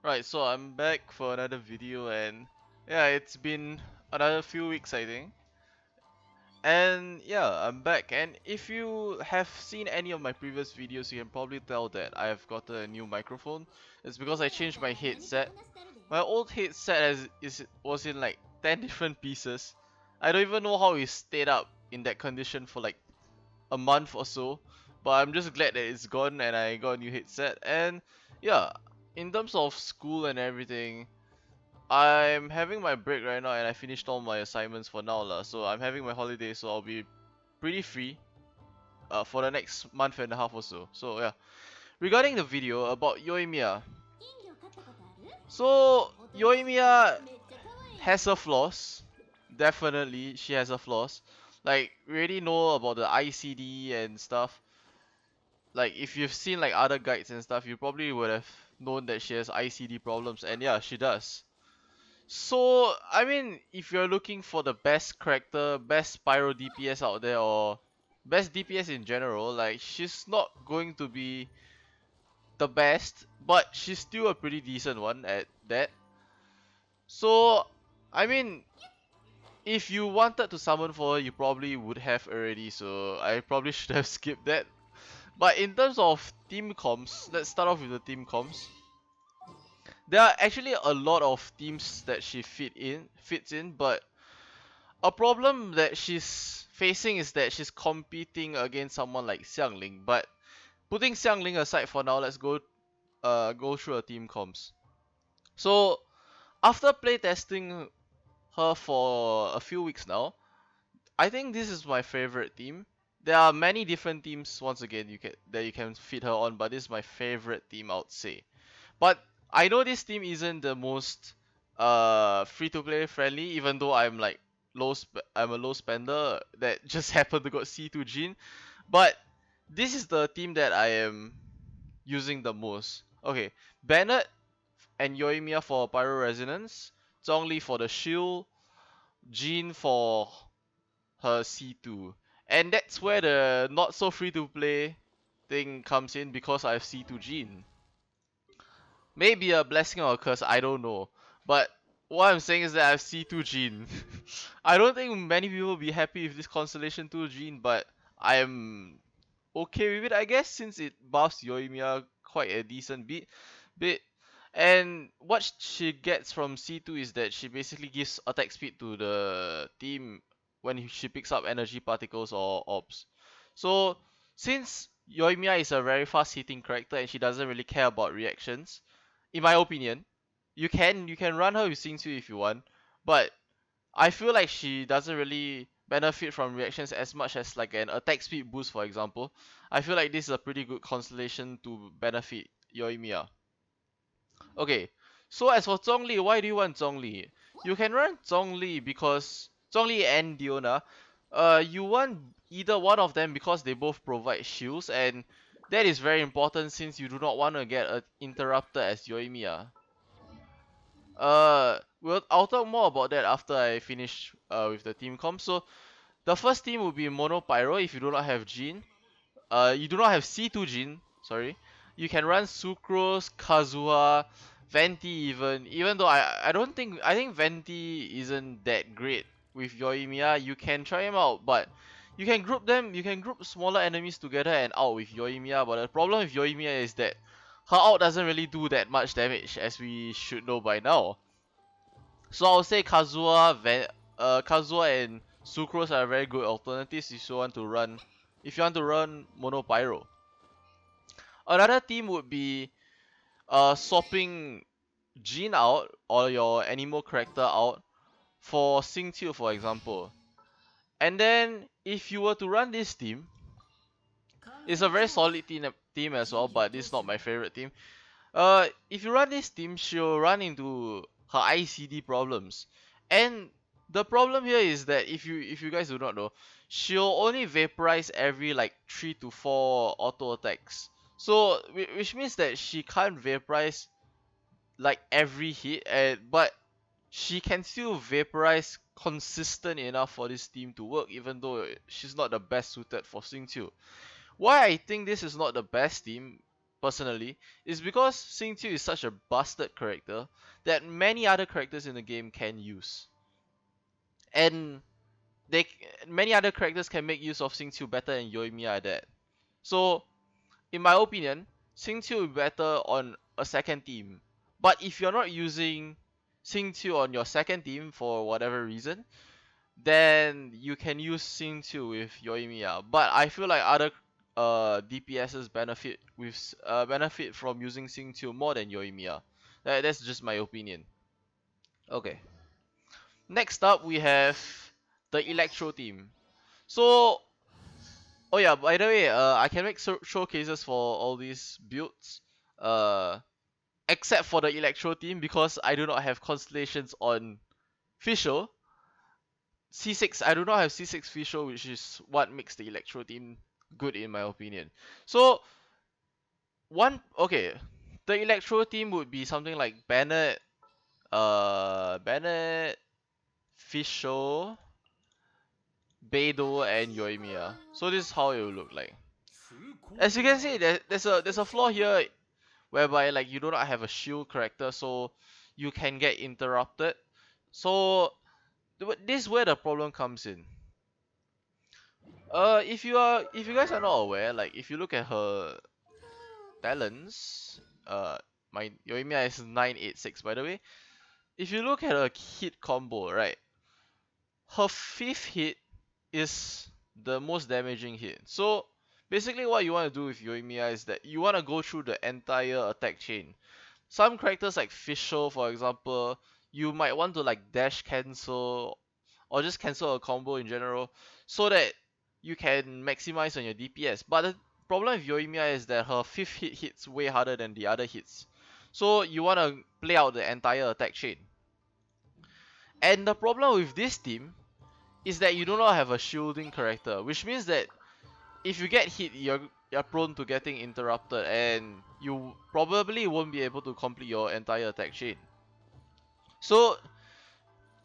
Right, so I'm back for another video, and yeah, it's been another few weeks, I think. And yeah, I'm back, and if you have seen any of my previous videos, you can probably tell that I've got a new microphone. It's because I changed my headset. My old headset was in like 10 different pieces. I don't even know how it stayed up in that condition for like a month or so, but I'm just glad that it's gone and I got a new headset. And yeah, in terms of school and everything, I'm having my break right now and I finished all my assignments for now lah. So I'm having my holiday, so I'll be pretty free for the next month and a half or so. So yeah, regarding the video about YOIMIYA. So YOIMIYA has her flaws. Definitely, she has her flaws. Like, we already know about the ICD and stuff. Like, if you've seen like other guides and stuff, you probably would have known that she has ICD problems, and yeah, she does. So, I mean, if you're looking for the best character, best Pyro DPS out there, or best DPS in general, like, she's not going to be the best, but she's still a pretty decent one at that. So, I mean, if you wanted to summon for her, you probably would have already, so I probably should have skipped that. But in terms of team comps, let's start off with the team comps. There are actually a lot of teams that she fits in, but a problem that she's facing is that she's competing against someone like Xiangling. But putting Xiangling aside for now, let's go through her team comps. So after playtesting her for a few weeks now, I think this is my favorite team. There are many different teams once again you can fit her on, but this is my favorite team, I would say. But I know this team isn't the most free to play friendly, even though I'm a low spender that just happened to got C2 Jin. But this is the team that I am using the most. Okay, Bennett and YOIMIYA for Pyro Resonance, Zhongli for the shield, Jin for her C2. And that's where the not so free to play thing comes in, because I have C2 Jin. Maybe a blessing or a curse, I don't know. But what I'm saying is that I have C2 Gene. I don't think many people will be happy with this Constellation 2 Gene, but I'm okay with it, I guess, since it buffs YOIMIYA quite a decent bit. And what she gets from C2 is that she basically gives attack speed to the team when she picks up energy particles or orbs. So since YOIMIYA is a very fast hitting character and she doesn't really care about reactions, in my opinion, you can run her with Xingqiu if you want, but I feel like she doesn't really benefit from reactions as much as like an attack speed boost, for example. I feel like this is a pretty good constellation to benefit YOIMIYA. Okay, so as for Zhongli, why do you want Zhongli? You can run Zhongli because Zhongli and Diona, you want either one of them because they both provide shields, and that is very important since you do not want to get interrupted as YOIMIYA. I'll talk more about that after I finish with the team comp. So the first team will be Mono Pyro if you do not have Jin. You do not have C2 Jin, sorry. You can run Sucrose, Kazuha, Venti even though I think Venti isn't that great with Yoimiya. You can try him out, but you can group smaller enemies together and out with Yoimiya, but the problem with Yoimiya is that her out doesn't really do that much damage, as we should know by now. So I'll say Kazuha and Sucrose are very good alternatives if you want to run Mono Pyro. Another team would be swapping Jin out or your animal character out for Xingqiu, for example. And then if you were to run this team, it's a very solid team as well, but this is not my favorite team. If you run this team, she'll run into her ICD problems. And the problem here is that if you guys do not know, she'll only vaporize every like 3 to 4 auto attacks. So which means that she can't vaporize like every hit, but she can still vaporize consistent enough for this team to work, even though she's not the best suited for Xingqiu. Why I think this is not the best team personally, is because Xingqiu is such a busted character that many other characters in the game can use. And they many other characters can make use of Xingqiu better than YOIMIYA at that. So, in my opinion, Xingqiu will be better on a second team. But if you're not using Xingqiu on your second team for whatever reason, then you can use Xingqiu with YOIMIYA. But I feel like other DPSs benefit from using Xingqiu more than YOIMIYA. That's just my opinion. Okay. Next up we have the Electro team. So, oh yeah, by the way, I can make showcases for all these builds. Except for the Electro team because I do not have constellations on Fischl. C6, I do not have C6 Fischl, which is what makes the Electro team good in my opinion. So, okay, the Electro team would be something like Bennett, Fischl, Beidou, and YOIMIYA. So this is how it will look like. As you can see, there's a flaw here whereby like you do not have a shield character, so you can get interrupted. So this is where the problem comes in. If you guys are not aware, like if you look at her talents, my Yoimiya is 986 by the way. If you look at her hit combo, right, her fifth hit is the most damaging hit. So basically what you want to do with Yoimiya is that you want to go through the entire attack chain. Some characters like Fischl, for example, you might want to like dash cancel or just cancel a combo in general so that you can maximize on your DPS. But the problem with Yoimiya is that her fifth hit hits way harder than the other hits. So you want to play out the entire attack chain. And the problem with this team is that you do not have a shielding character, which means that if you get hit, you're prone to getting interrupted and you probably won't be able to complete your entire attack chain. So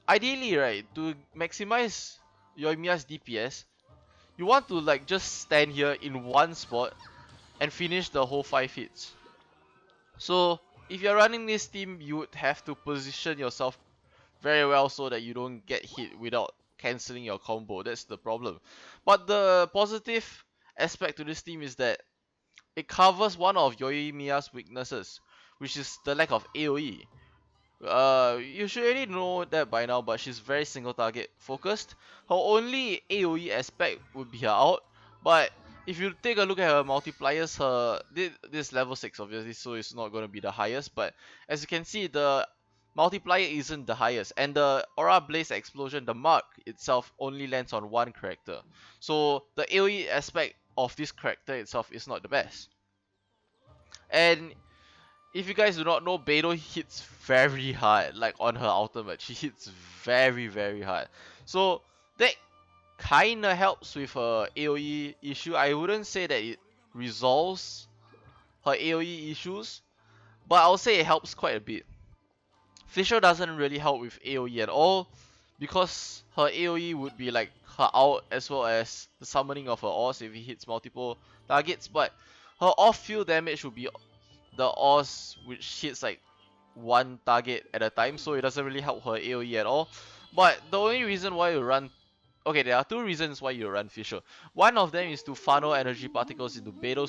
ideally, right, to maximize Yoimiya's DPS, you want to like just stand here in one spot and finish the whole 5 hits. So if you're running this team, you would have to position yourself very well so that you don't get hit without cancelling your combo. That's the problem. But the positive aspect to this team is that it covers one of Yoimiya's weaknesses, which is the lack of AoE. You should already know that by now, but she's very single target focused. Her only AoE aspect would be her ult, but if you take a look at her multipliers, this level 6 obviously, so it's not going to be the highest, but as you can see, the multiplier isn't the highest, and the Aura Blaze Explosion, the mark itself, only lands on one character. So the AoE aspect of this character itself is not the best. And if you guys do not know, Beidou hits very hard, like on her ultimate. She hits very hard. So that kinda helps with her AoE issue. I wouldn't say that it resolves her AoE issues, but I'll say it helps quite a bit. Fischl doesn't really help with AoE at all, because her AoE would be like her ult as well as the summoning of her Oz if he hits multiple targets, but her off-field damage would be the Oz which hits like one target at a time, so it doesn't really help her AoE at all. But the only reason why you run... Okay, there are two reasons why you run Fischl. One of them is to funnel energy particles into Beidou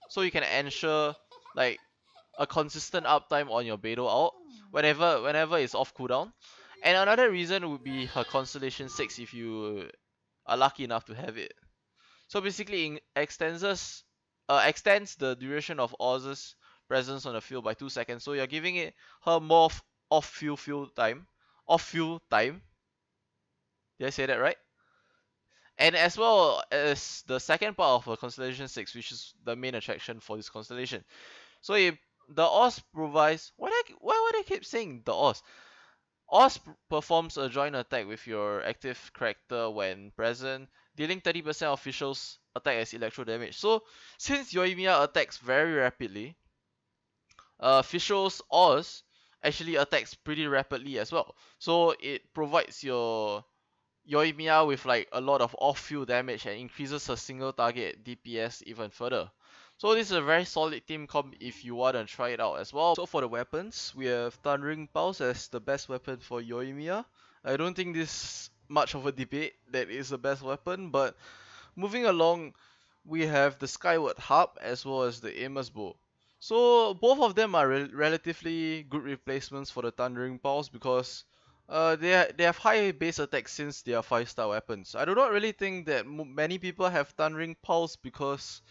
so you can ensure like a consistent uptime on your Beidou ult whenever it's off cooldown. And another reason would be her Constellation 6 if you are lucky enough to have it. So basically extends the duration of Oz's presence on the field by 2 seconds. So you're giving it her more off-field time. Off-field time. Did I say that right? And as well as the second part of her Constellation 6, which is the main attraction for this constellation. So the Oz provides... Why would I keep saying the Oz? Oz performs a joint attack with your active character when present, dealing 30% of Fischl's attack as electro damage. So, since Yoimiya attacks very rapidly, Fischl's Oz actually attacks pretty rapidly as well. So, it provides your Yoimiya with like a lot of off-field damage and increases her single target DPS even further. So this is a very solid team comp if you want to try it out as well. So for the weapons, we have Thundering Pulse as the best weapon for YOIMIYA. I don't think this much of a debate that is the best weapon, but moving along, we have the Skyward Harp as well as the Amos Bow. So both of them are relatively good replacements for the Thundering Pulse because they have high base attack since they are 5-star weapons. I do not really think that many people have Thundering Pulse because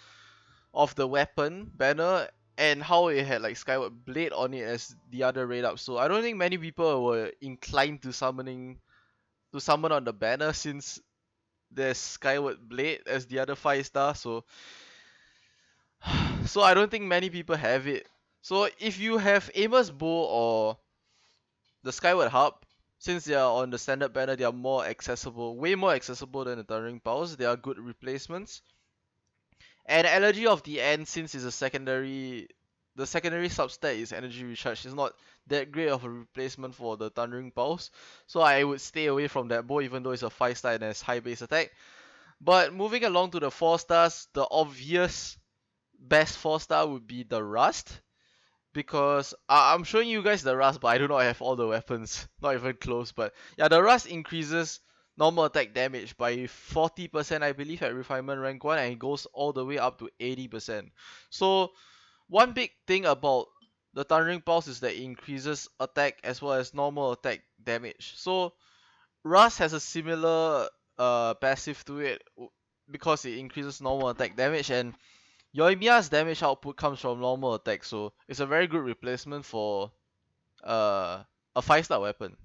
of the weapon banner and how it had like Skyward Blade on it as the other raid up. So I don't think many people were inclined to summon on the banner since there's Skyward Blade as the other 5-star. So I don't think many people have it. So if you have Amos Bow or the Skyward Harp, since they are on the standard banner, they are more accessible, way more accessible than the Thundering Pulse. They are good replacements. And Energy of the End, since it's a secondary, the secondary substat is Energy Recharge. It's not that great of a replacement for the Thundering Pulse. So I would stay away from that bow even though it's a 5-star and has high base attack. But moving along to the 4-stars, the obvious best 4-star would be the Rust. Because I'm showing you guys the Rust, but I do not have all the weapons. Not even close. But yeah, the Rust increases normal attack damage by 40%, I believe, at Refinement Rank 1, and it goes all the way up to 80%. So, one big thing about the Thundering Pulse is that it increases attack as well as normal attack damage. So, Rust has a similar passive to it because it increases normal attack damage, and Yoimiya's damage output comes from normal attack, so it's a very good replacement for a 5-star weapon.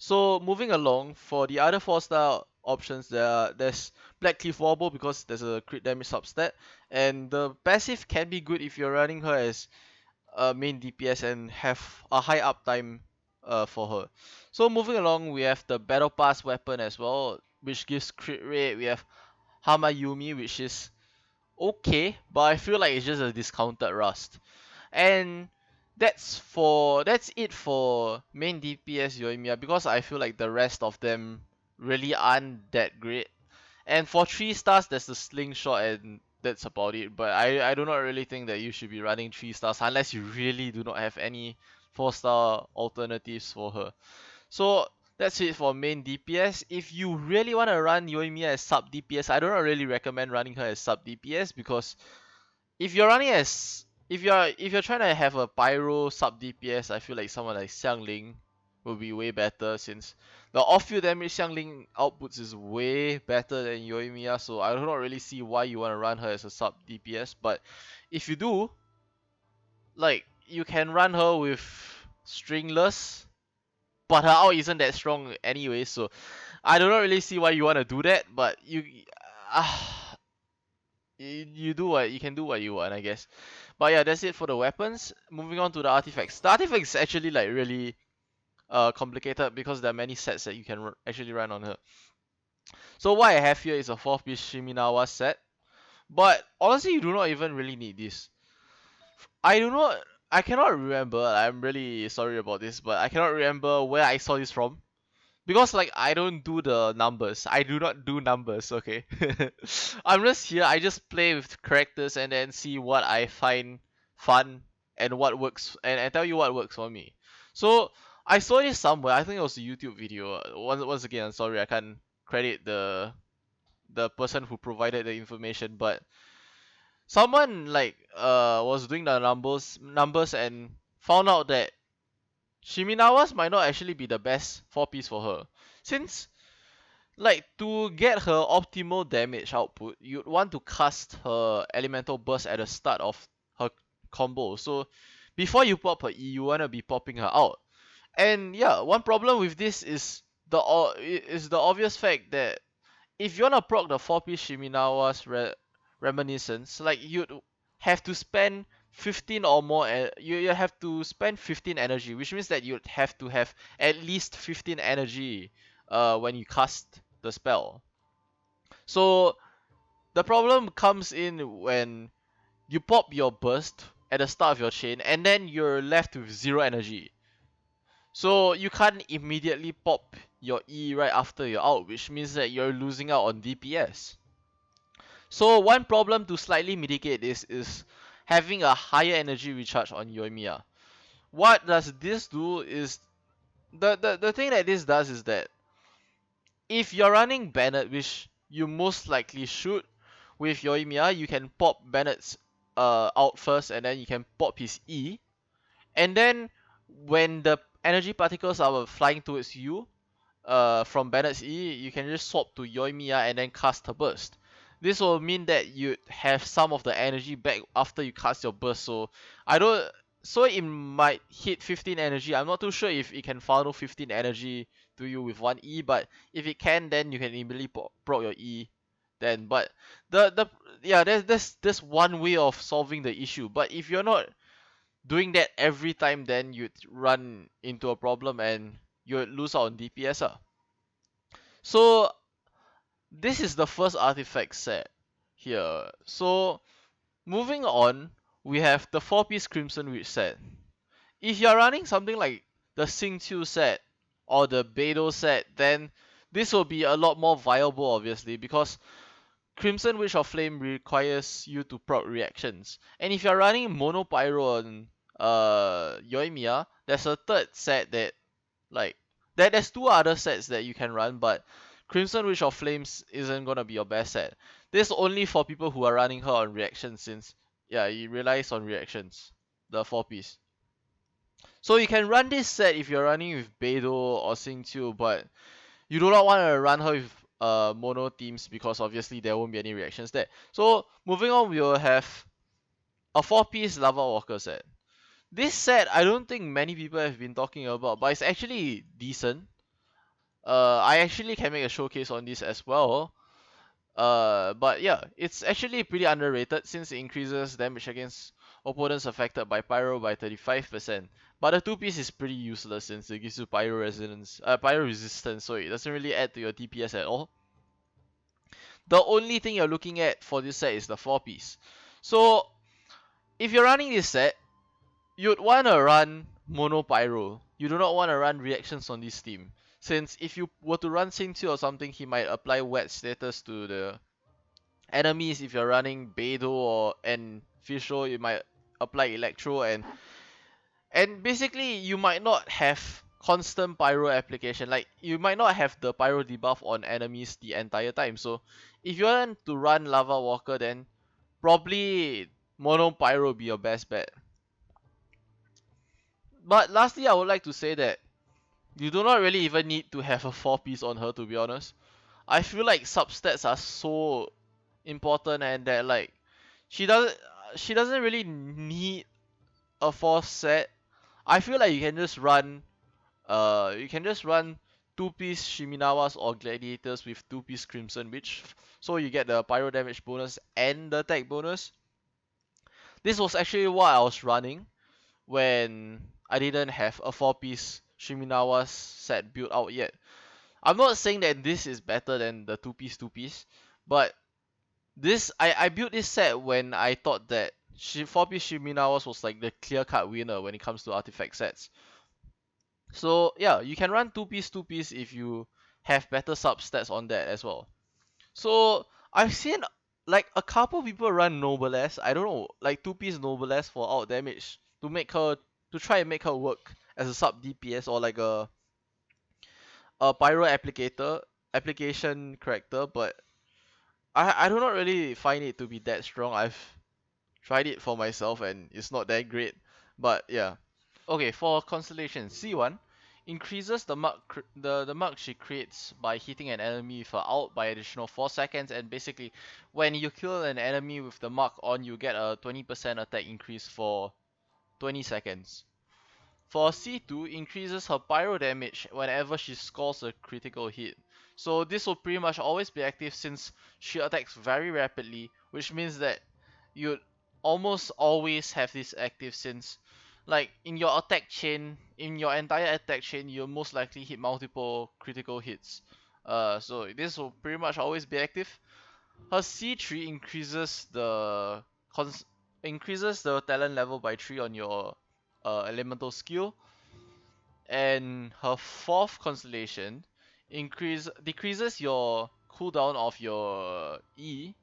So moving along, for the other 4-star options, there's Black Cliff Wobble because there's a crit damage substat, and the passive can be good if you're running her as main DPS and have a high uptime for her. So moving along, we have the Battle Pass weapon as well, which gives crit rate. We have Hamayumi, which is okay, but I feel like it's just a discounted Rust. And that's it for main DPS Yoimiya because I feel like the rest of them really aren't that great. And for 3-stars, there's the Slingshot, and that's about it. But I do not really think that you should be running 3-stars unless you really do not have any 4-star alternatives for her. So that's it for main DPS. If you really want to run Yoimiya as sub DPS, I don't really recommend running her as sub DPS because if you're running as if you're trying to have a pyro sub DPS, I feel like someone like Xiangling will be way better since the off-field damage Xiangling outputs is way better than Yoimiya, so I do not really see why you want to run her as a sub DPS. But if you do, like you can run her with Stringless, but her ult isn't that strong anyway, so I do not really see why you want to do that. But uh, you do what you can do what you want, I guess. But yeah, that's it for the weapons. Moving on to the artifacts. The artifacts is actually like really complicated because there are many sets that you can actually run on her. So what I have here is a 4th-piece Shiminawa set, but honestly you do not even really need this. I cannot remember, I'm really sorry about this, but I cannot remember where I saw this from. Because like I don't do the numbers. I do not do numbers, okay? I'm just here, I just play with characters and then see what I find fun and what works and tell you what works for me. So I saw this somewhere, I think it was a YouTube video. Once again, I'm sorry, I can't credit the person who provided the information, but someone like was doing the numbers and found out that Shiminawa's might not actually be the best 4-piece for her. Since, like, to get her optimal damage output, you'd want to cast her Elemental Burst at the start of her combo. So, before you pop her E, you want to be popping her out. And yeah, one problem with this is the obvious fact that if you want to proc the 4-piece Shiminawa's Reminiscence, like you'd have to spend 15 or more, you have to spend 15 energy, which means that you'd have to have at least 15 energy when you cast the spell. So the problem comes in when you pop your burst at the start of your chain and then you're left with 0 energy. So you can't immediately pop your E right after you're out, which means that you're losing out on DPS. So one problem to slightly mitigate this is having a higher energy recharge on YOIMIYA. What does this do is the thing that this does is that if you're running Bennett, which you most likely should with YOIMIYA, you can pop Bennett's out first and then you can pop his E. And then when the energy particles are flying towards you, from Bennett's E, you can just swap to YOIMIYA and then cast her burst. This will mean that you have some of the energy back after you cast your burst. So I don't. So it might hit 15 energy. I'm not too sure if it can funnel 15 energy to you with one E, but if it can, then you can immediately proc your E. Then, but the yeah, there's one way of solving the issue. But if you're not doing that every time, then you'd run into a problem and you'd lose out on DPS. So this is the first artifact set here. So moving on, we have the 4-piece Crimson Witch set. If you're running something like the Xingqiu set or the Beidou set, then this will be a lot more viable, obviously, because Crimson Witch of Flame requires you to proc reactions. And if you're running Mono Pyro on YOIMIYA, there's a third set that like there's two other sets that you can run, but Crimson Witch of Flames isn't gonna be your best set. This is only for people who are running her on reactions, since yeah, it relies on reactions, the 4-piece. So you can run this set if you're running with Beidou or Xingqiu, but you do not want to run her with mono teams because obviously there won't be any reactions there. So moving on, we will have a 4-piece Lava Walker set. This set I don't think many people have been talking about, but it's actually decent. I actually can make a showcase on this as well. But yeah, it's actually pretty underrated since it increases damage against opponents affected by Pyro by 35%. But the 2-piece is pretty useless since it gives you Pyro resistance, so it doesn't really add to your DPS at all. The only thing you're looking at for this set is the 4-piece. So if you're running this set, you'd want to run Mono Pyro. You do not want to run reactions on this team, since if you were to run Xingqiu or something, he might apply wet status to the enemies. If you're running Beidou or and Fischl, you might apply Electro, and basically you might not have constant Pyro application. Like you might not have the Pyro debuff on enemies the entire time. So if you want to run Lava Walker, then probably Mono Pyro will be your best bet. But lastly, I would like to say that you do not really even need to have a 4-piece on her, to be honest. I feel like substats are so important, and that like she doesn't really need a 4 set. I feel like you can just run 2-piece Shiminawas or Gladiators with 2-piece Crimson Witch, so you get the pyro damage bonus and the attack bonus. This was actually what I was running when I didn't have a 4-piece Shiminawa set built out yet. I'm not saying that this is better than the 2-piece, but I built this set when I thought that 4-piece Shiminawas was like the clear-cut winner when it comes to artifact sets. So yeah, you can run 2-piece if you have better substats on that as well. So I've seen like a couple people run Noblesse. I don't know, like 2-piece Noblesse for out damage to try and make her work as a sub DPS or like a pyro application character, but I do not really find it to be that strong. I've tried it for myself and it's not that great. But yeah. Okay, for Constellation, C1 increases the mark she creates by hitting an enemy with her ult by additional 4 seconds, and basically when you kill an enemy with the mark on, you get a 20% attack increase for 20 seconds. For C2, increases her pyro damage whenever she scores a critical hit. So this will pretty much always be active since she attacks very rapidly, which means that you'd almost always have this active, since like in your entire attack chain, you'll most likely hit multiple critical hits. So this will pretty much always be active. Her C3 increases the talent level by 3 on your elemental skill, and her 4th constellation decreases your cooldown of your E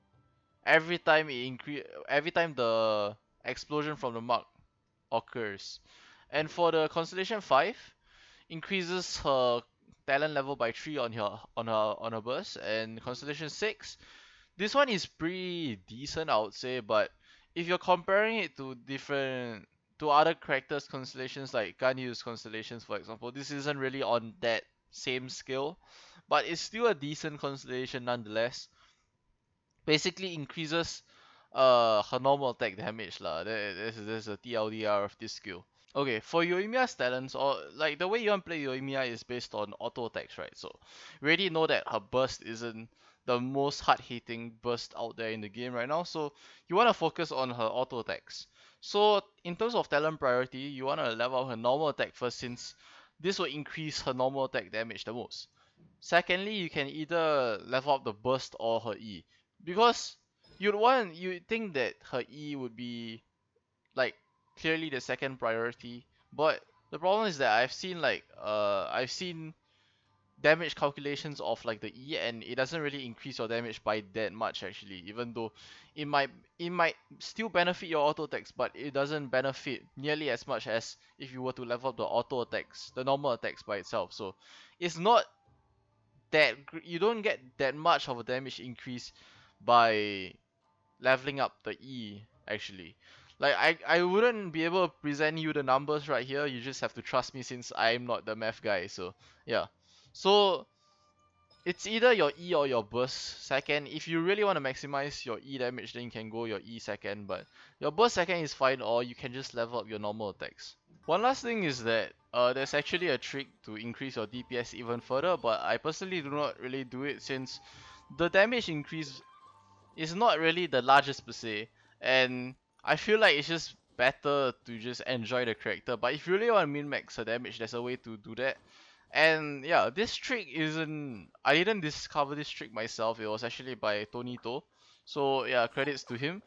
every time every time the explosion from the mark occurs. And for the Constellation 5, increases her talent level by 3 on her burst, and Constellation 6, this one is pretty decent, I would say, but if you're comparing it to other characters constellations like Ganyu's constellations, for example, this isn't really on that same scale, but it's still a decent constellation nonetheless. Basically increases her normal attack damage lah. There's a TLDR of this skill. Okay, for Yoimiya's talents, or like the way you want to play Yoimiya is based on auto attacks, right? So we already know that her burst isn't the most hard-hitting burst out there in the game right now, so you want to focus on her auto attacks. So in terms of talent priority, you want to level up her normal attack first, since this will increase her normal attack damage the most. Secondly, you can either level up the burst or her E, because you'd think that her E would be like clearly the second priority, but the problem is that I've seen damage calculations of like the E, and it doesn't really increase your damage by that much actually, even though it might it might still benefit your auto attacks, but it doesn't benefit nearly as much as if you were to level up the auto attacks, the normal attacks by itself. So it's not you don't get that much of a damage increase by leveling up the E actually. Like I wouldn't be able to present you the numbers right here. You just have to trust me since I'm not the math guy. So yeah. So it's either your E or your burst second. If you really want to maximize your E damage, then you can go your E second, but your burst second is fine, or you can just level up your normal attacks. One last thing is that there's actually a trick to increase your DPS even further, but I personally do not really do it since the damage increase is not really the largest per se, and I feel like it's just better to just enjoy the character. But if you really want to min-max her damage, there's a way to do that. And yeah, this trick isn't... I didn't discover this trick myself, it was actually by Tonito. So yeah, credits to him.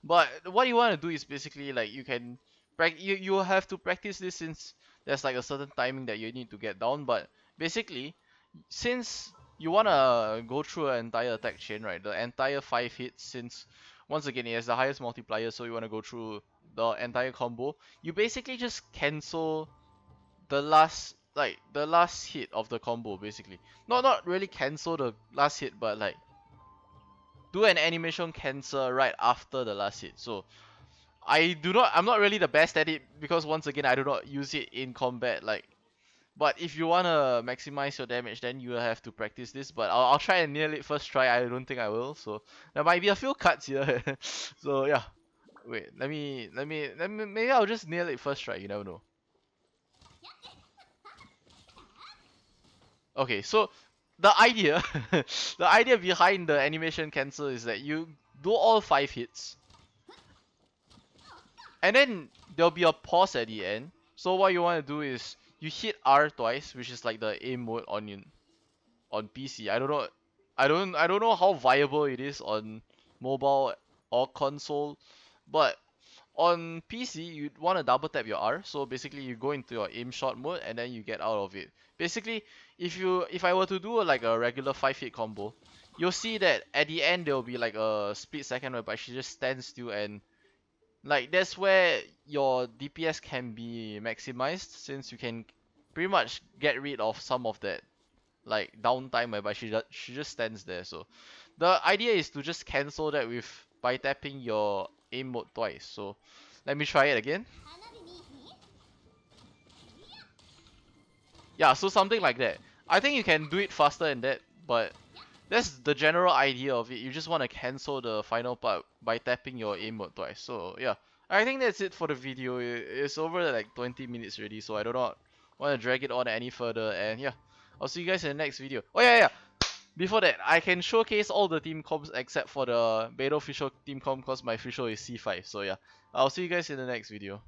But what you want to do is basically like you have to practice this since there's like a certain timing that you need to get down. But basically, since you wanna go through an entire attack chain, right? The entire 5 hits, since once again it has the highest multiplier, so you wanna go through the entire combo. You basically just cancel the last hit of the combo, basically. Not really cancel the last hit, but like do an animation cancel right after the last hit. So I'm not really the best at it because once again I do not use it in combat, like, but if you wanna maximize your damage, then you have to practice this. But I'll try and nail it first try. I don't think I will. So there might be a few cuts here. So yeah. Wait, maybe I'll just nail it first try. You never know. Okay, so the idea, the idea behind the animation cancel is that you do all 5 hits, and then there'll be a pause at the end. So what you want to do is you hit R twice, which is like the aim mode on PC. I don't know how viable it is on mobile or console, but on PC you want to double tap your R. So basically you go into your aim shot mode and then you get out of it. Basically, if I were to do like a regular 5-hit combo, you'll see that at the end there will be like a split second whereby she just stands still, and like that's where your DPS can be maximized, since you can pretty much get rid of some of that like downtime whereby she just stands there. So the idea is to just cancel that with by tapping your aim mode twice. So let me try it again. Yeah, so something like that. I think you can do it faster than that, but that's the general idea of it. You just want to cancel the final part by tapping your aim mode twice. So yeah, I think that's it for the video. It's over like 20 minutes already, so I do not want to drag it on any further. And yeah, I'll see you guys in the next video. Oh yeah. Before that, I can showcase all the team comps except for the beta official team comp because my official is C5. So yeah, I'll see you guys in the next video.